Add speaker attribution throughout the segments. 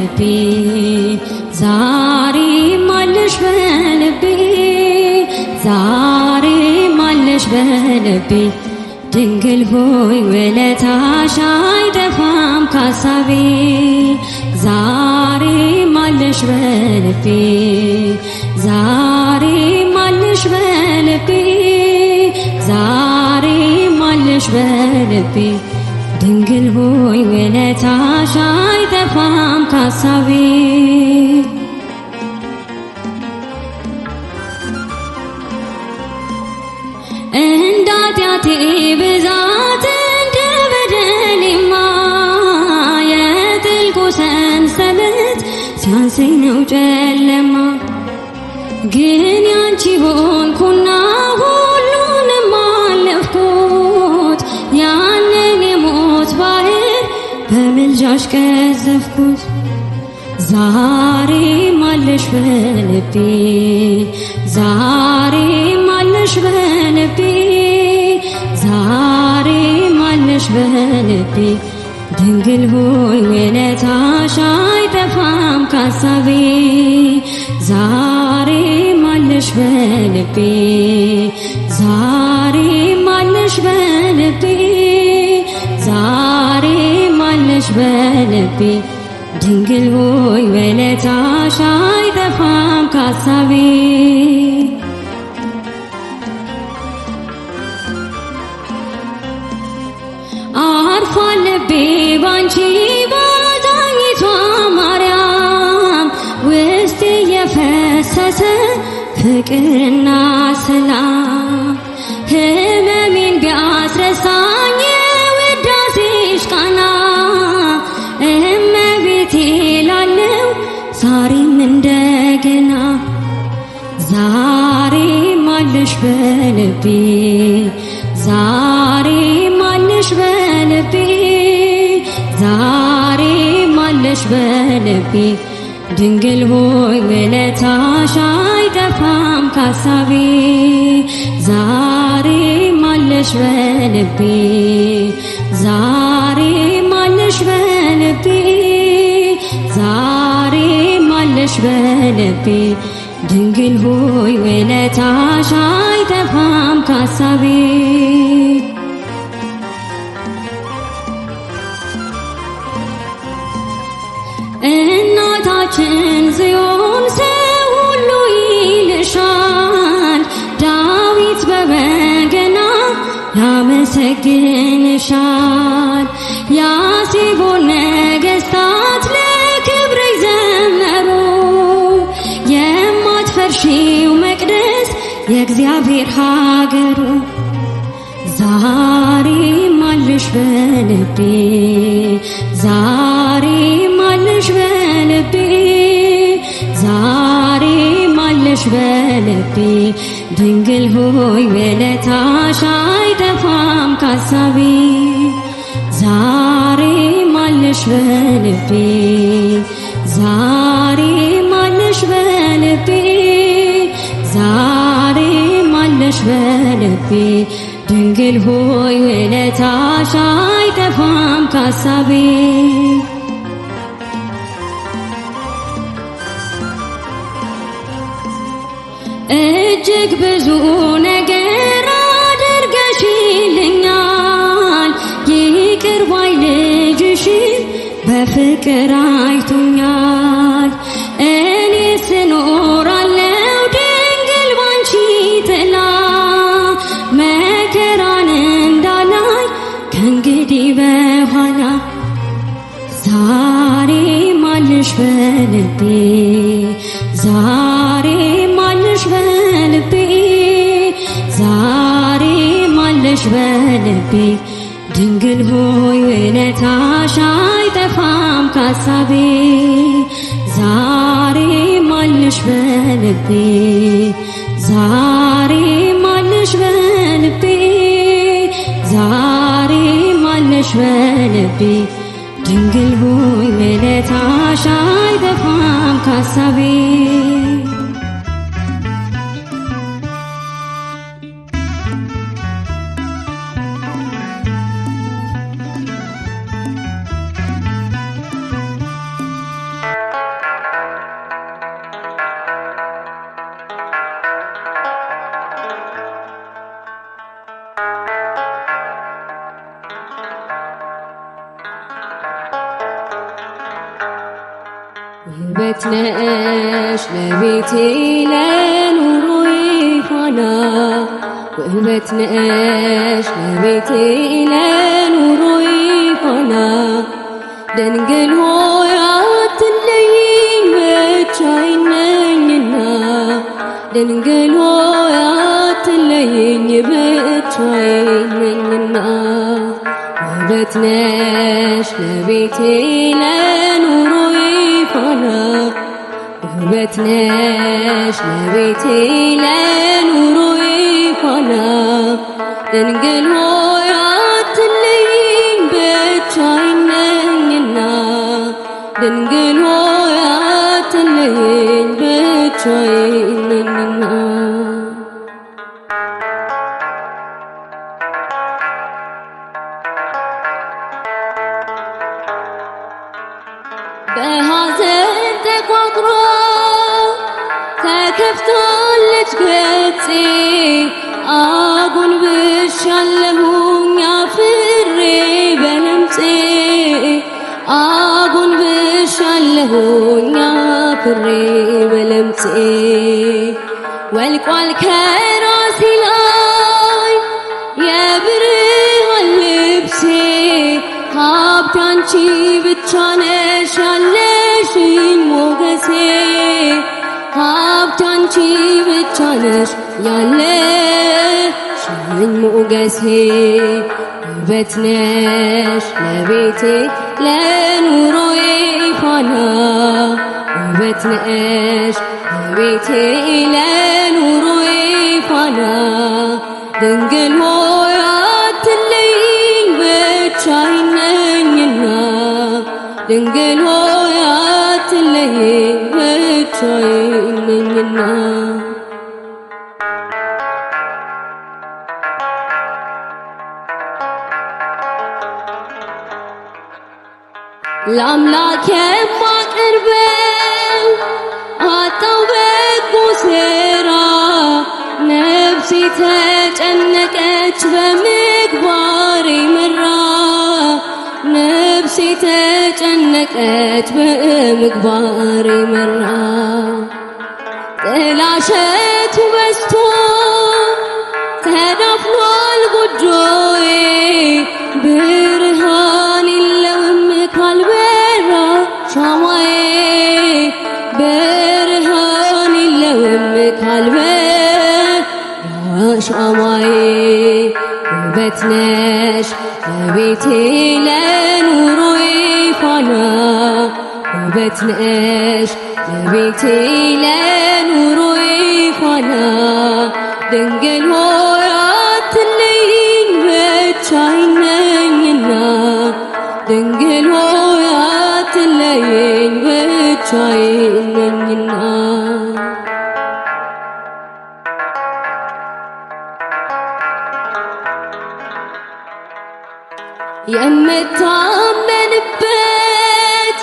Speaker 1: በልቤ ዛሬም አለሽ በልቤ ዛሬም አለሽ በልቤ ድንግል ሆይ ውለታሽ አይጠፋም ካሳቤ ዛሬም አለሽ በልቤ ዛሬም አለሽ በልቤ ዛሬም አለሽ በልቤ ድንግል ሆይ ውለታሽ አይጠፋም ካሳቤ እንደ ኃጢአቴ ብዛት እንደ በደሌማ የጥልቁ ሰንሰለት ሲያንሰኝ ነው ጨለማ ግን ያንቺ ሆንኩና ሁሉንም አለፍኩት ያንን የሞት ባህር በምልጃሽ ቀዘፍኩት ዛሬም አለሽ በልቤ ዛሬም አለሽ በልቤ ዛሬም አለሽ በልቤ ድንግል ሆይ ውለታሽ አይጠፋም ካሳቤ ዛሬም አለሽ በልቤ ዛሬም አለሽ በልቤ ዛሬም አለሽ በልቤ ድንግል ሆይ ውለታሽ አይጠፋም ካሳቤ አርፏል ልቤ ባንቺ ባዛኝቷ ማርያም ውስጤ የፈሰሰ ፍቅርና ሰላም ህመሜን ቢያስረሳኝ የውዳሴሽ ቃና እመቤቴ ላለው ዛሬም እንደገና ዛሬም አለሽ በልቤ ዛሬም አለሽ በልቤ ዛሬም አለሽ በልቤ ድንግል ሆይ ውለታሽ አይጠፋም ካሳቤ ዛሬም አለሽ በልቤ ዛሬም አለሽ በልቤ ዛሬም አለሽ በልቤ ድንግል ሆይ ውለታሽ አይጠፋም ካሳቤ እናታችን ጽዮን ሰው ሁሉ ይልሻል ዳዊት በበገና ያመሰግንሻል የሴቦን ነገሥታት ለክብርሽ ዘመሩ የማትፈርሺው መቅደስ የእግዚአብሔር ሀገሩ ዛሬም አለሽ በልቤ ዛሬም አለሽ በልቤ ዛሬም አለሽ በልቤ ድንግል ሆይ ውለታሽ አይጠፋም ካሳቤ ዛሬም አለሽ በልቤ ዛሬም አለሽ በልቤ ዛሬም አለሽ በልቤ ድንግል ሆይ ውለታሽ አይጠፋም ካሳቤ እጅግ ብዙ ነገር አድርገሽልኛል ይቅር ባይ ልጅሽ በፍቅር አይቶኛል እኔስ እኖራለሁ ድንግል ባንቺ ጥላ መከራን እንዳላይ ከእንግዲህ በኋላ ዛሬም አለሽ በልቤ ዛሬም አለሽ በልቤ ዛሬም አለሽ በልቤ ድንግል ሆይ ውለታሽ አይጠፋም ካሳቤ ዛሬም አለሽ በልቤ ዛሬም አለሽ በልቤ ዛሬም አለሽ በልቤ ድንግል ሆይ ውለታሽ አይጠፋም ካሳቤ ውበት ነሽ ለቤቴ ለኑሮዬ ፋና ውበት ነሽ ለቤቴ ለኑሮዬ ፋና ድንግል ሆይ አትለይኝ ብቻዬን ነኝና ድንግል ሆይ አትለይኝ ብቻዬን ነኝና ውበት ነሽ ለቤቴ ለኑሮዬ ፋና ውበት ነሽ ለቤቴ ለኑሮዬ ፋና ድንግል ሆይ አትለይኝ ብቻዬን ነኝና ድንግል ሆይ አትለይኝ ብቻዬን ነኝና በሐዘን ተቋጥሮ ተከፍታለች ገጼ አጎንብሻለሁኝ አፍሬ በለምጼ አጎንብሻለሁኝ አፍሬ በለምጼ ወልቋል ከራሴ ላይ የብርሃን ልብሴ ሀብቴ አንቺ ብቻ ነሽ ያለሽኝ ሞገሴ ሀብቴ አንቺ ብቻ ነሽ ያለሽኝ ሞገሴ ውበት ነሽ ለቤቴ ለኑሮዬ ፋና ውበት ነሽ ለቤቴ ለኑሮዬ ፋና ድንግል ሆይ አትለይኝ ብቻዬን ነኝና ድንግል ሆይ አትለይኝ ብቻዬን ነኝና ለአምላክ የማቀርበው አጣው በጎ ሥራ ነፍሴ ተጨነቀች በምግባሬ መራ ነፍሴ ተጨነቀች በምግባሬ መራ ጥላሸቱ በዝቶ ተዳፍኗል ጎጆዬ ብርሃን የለውም ካልበራ ሻማዬ ብርሃን የለውም ካልበራ ሻማዬ ውበት ነሽ ለቤቴ ለኑሮዬ ፋና ውበት ነሽ ለቤቴ ለኑሮዬ ፋና ድንግል ሆይ አትለይኝ ብቻዬን ነኝና ድንግል ሆይ አትለይኝ ብቻዬን ነኝና የምታመንበት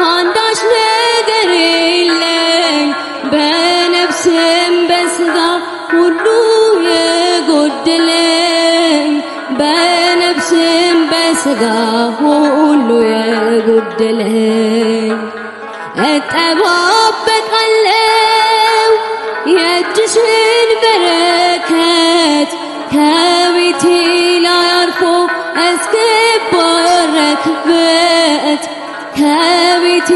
Speaker 1: አንዳች ነገር የለኝ በነፍስም በሥጋ ሁሉ የጎደለኝ በነፍስም በሥጋ ሁሉ የጎደለኝ እጠባበቃለሁ የእጅሽን በረከት ከቤቴ ላይ አርፎ እስክባረክበት ከቤቴ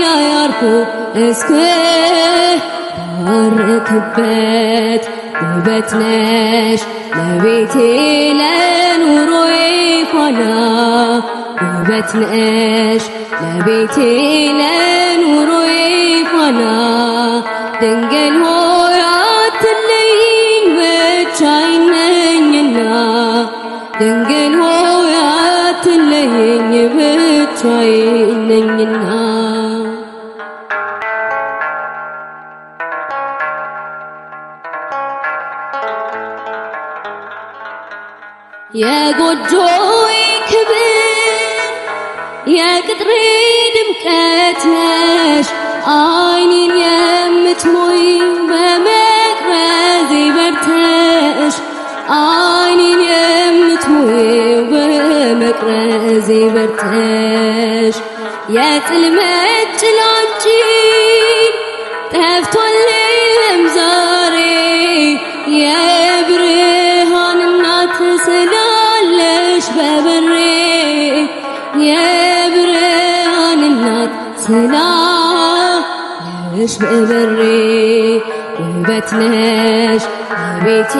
Speaker 1: ላይ አርፎ እስክባረክበት ውበት ነሽ ለቤቴ ለኑሮዬ ፋና ውበት ነሽ ለቤቴ ለኑሮዬ ፋና ድንግል ሆይ አትለይኝ ብቻዬን ነኝና ድንግል ሆይ አትለይኝ ብቻዬን ነኝና የጎጆዬ ክብር የቅጥሬ ድምቀት ነሽ ዓይኔን የምትሞይ በመቅረዜ በርተሽ ዓይኔን የምትሞይ በመቅረዜ በርተሽ የጽልመት ጭላንጭል ጠፍቷልም ዛሬ የብርሃን እናት ስላለሽ በበሬ የብርሃን እናት ስላለሽ በበሬ ውበት ነሽ ለቤቴ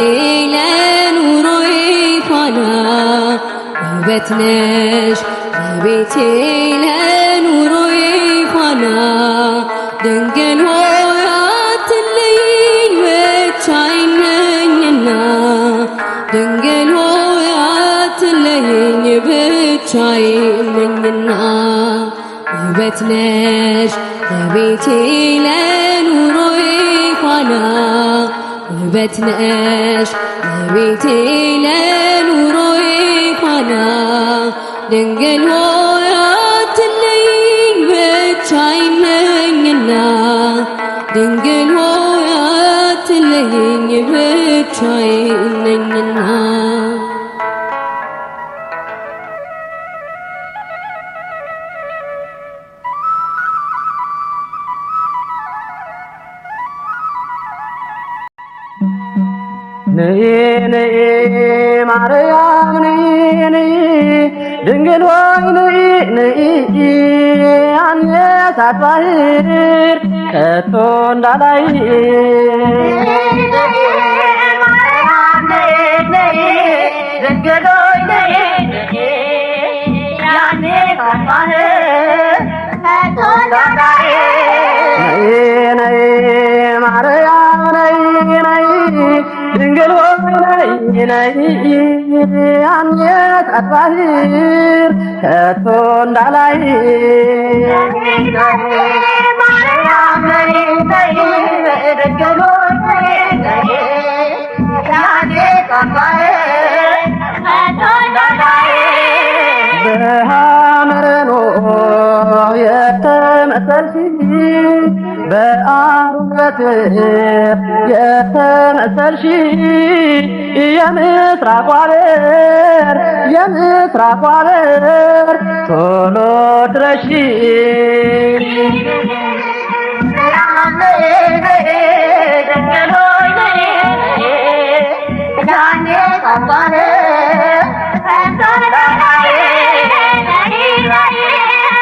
Speaker 1: ለኑሮዬ ፋና ውበት ነሽ ለቤቴ ለኑሮዬ ፋና ድንግል ሆይ አትለይኝ ብቻዬን ነኝና ድንግል ሆይ አትለይኝ ብቻዬን ነኝና ውበት ነሽ ለቤቴ ለኑሮዬ ፋና ውበት ነሽ ለቤቴ ለኑሮዬ ፋና ድንግል ሆይ አትለይኝ ብቻዬን ነኝና ድንግል ሆይ አትለይኝ ብቻዬን ነኝና
Speaker 2: ነይ ነይ ማርያም ነይ ነይ ድንግል ሆይ ነይ ነይ አንየሳት ባህር ከቶ እንዳላይ ማርያም ነይ ነይ ድንግል ሆይ ነይ ነይ አንየሳት ባህር ከቶ እንዳላይ ነይ ማርያም ነይ ነይ ድንግል ሆይ ነይ ነይ አንየሳት ባህር ከቶ እንዳላይ ማርያም ነይ ነይ ድንግል ሆይ ነይ አንየሳት ባህር ከቶ እንዳላይ በሐመረኖ የተመሰልሽ በአሮን በትር የተመሰልሽ የምስራቋ በር ቶሎ ድረሺ ድንግል ሆይ ነይ የአንየሳት ባህር ከቶ እንዳላይ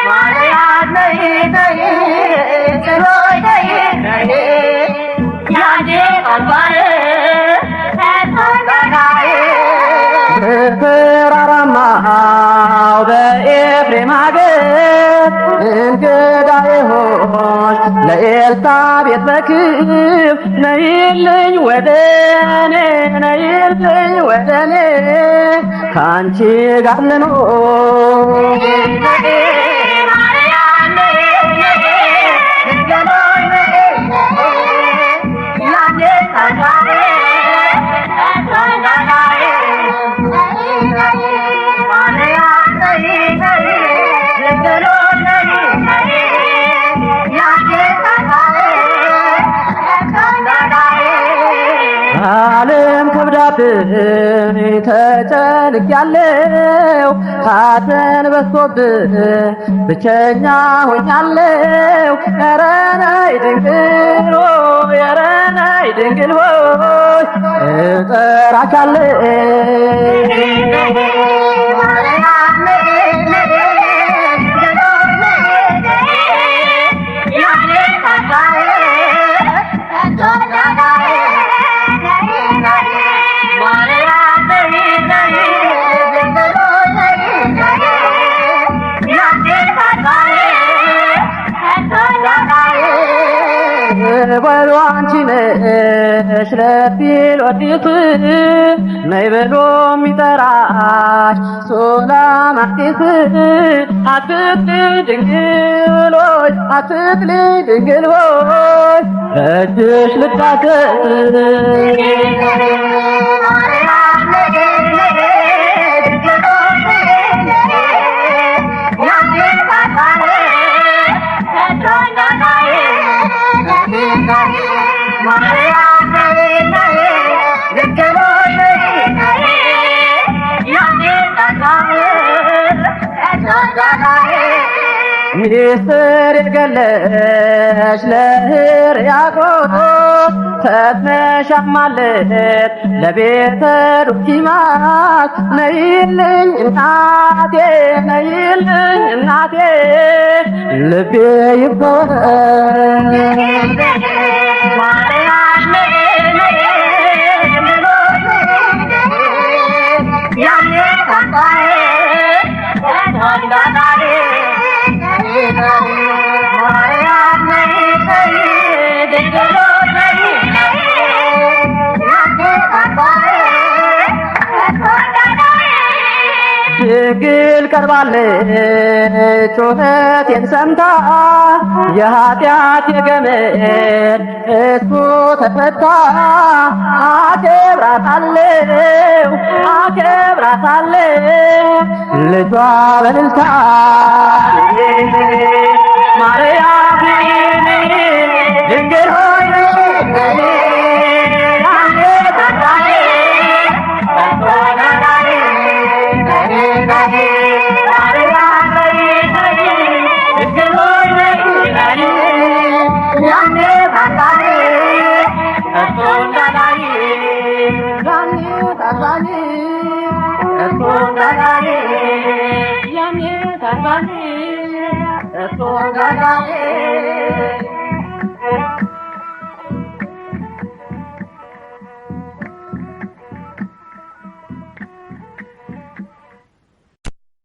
Speaker 2: ማርያም ነይ ነይ ድንግል ሆይ ነይ ነይ የአንየሳት ባህር ከቶ እንዳላይ በተራራማው በኤፍሬም ሀገር እንግዳ የሆንሽ ለኤልሳቤጥ በክብ ነይልኝ ወደኔ ነይልኝ ወደኔ ካንቺ ጋር ልኖር ማርያም ነይ ነይ ድንግል ሆይ ነይ የአንየሳት ባህር ከቶ እንዳላይ ማርያም ነይ ነይ ድንግል ሆይ ነይ ነይ የአንየሳት ባህር ከቶ እንዳላይ ዓለም ከብዳብኝ ተጨንቄያለሁ ሐዘን በዝቶብኝ ብቸኛ ሆኛለሁ ኧረ ነይ ድንግል ሆይ ኧረ ነይ ድንግል ሆይ እጠራሻለሁ ማርያም ነይ ነይ ድንግል ሆይ ነይ የአንየሳት ባህር ከቶ እንዳላይ ማርያም ነይ ነይ ድንግል ሆይ ነይ ነይ የአንየሳት ባህር ከቶ እንዳላይ በሉ አንቺ ነሽ ለፊልወዲት ነይ ብሎ የሚጠራሽ ሱላማጢስ አትጥሊ ድንግል ሆይ አትጥሊ ድንግል ሆይ እጅሽ ልታገስ ማርያም ነይ ነይ ድንግል ሆይ ነይ የአንየሳት ባህር ከቶ እንዳላይ ማርያም ነይ ነይ ድንግል ሆይ ነይ ነይ የአንየሳት ባህር ከቶ እንዳላይ
Speaker 3: ሚስጥር የገለሽ ለሕርያቆስ ፈጥነሽ አማልድ ለቤተ ዶኪማስ ነይልኝ እናቴ ነይልኝ እናቴ ልቤ ይፈወስ ድንግል ቀርባለች ጩኸቴን ሰምታ የኃጢአት የገመድ እሱ ተፈታ። አከብራታለሁ ልጇ በእልልታ ማርያም ድንግል ሆይ That's all I got.